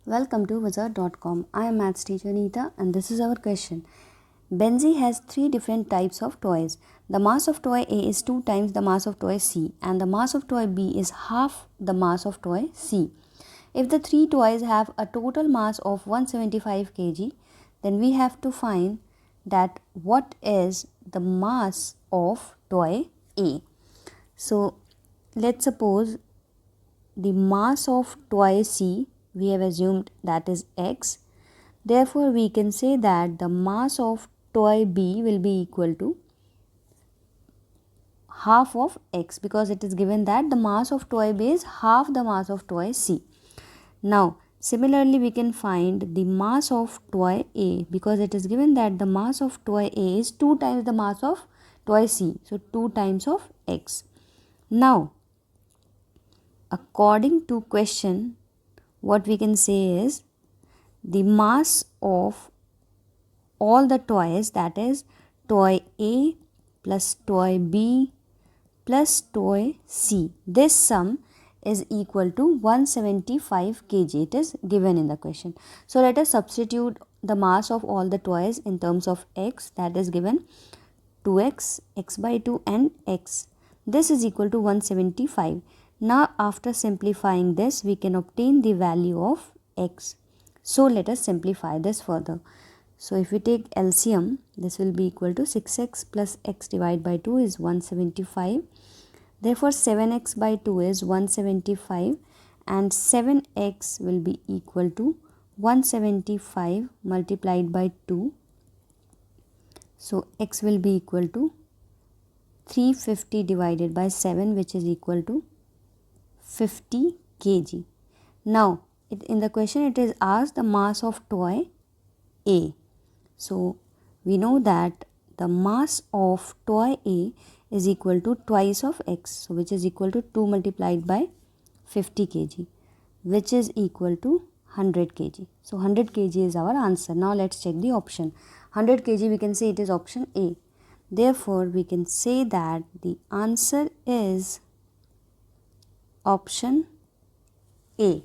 Welcome to Wizard.com. I am maths teacher Neeta and this is our question. Benzi has three different types of toys. The mass of toy A is 2 times the mass of toy C and the mass of toy B is half the mass of toy C. If the three toys have a total mass of 175 kg, then we have to find that what is the mass of toy A. So let's suppose the mass of toy C, we have assumed that is x. Therefore, we can say that the mass of toy B will be equal to half of x, because it is given that the mass of toy B is half the mass of toy C. Now, similarly, we can find the mass of toy A, because it is given that the mass of toy A is 2 times the mass of toy C. So, 2 times of x. Now, according to question, what we can say is the mass of all the toys, that is toy A plus toy B plus toy C. This sum is equal to 175 kg. It is given in the question. So let us substitute the mass of all the toys in terms of x, that is given 2x, x by 2 and x. This is equal to 175. Now after simplifying this, we can obtain the value of x. So let us simplify this further. So if we take LCM, this will be equal to 6x plus x divided by 2 is 175. Therefore 7x by 2 is 175 and 7x will be equal to 175 multiplied by 2. So x will be equal to 350 divided by 7, which is equal to 50 kg. Now in the question it is asked the mass of toy A. So we know that the mass of toy A is equal to twice of x, so which is equal to 2 multiplied by 50 kg, which is equal to 100 kg. So 100 kg is our answer. Now let's check the option. 100 kg, we can say it is option A. Therefore we can say that the answer is option A.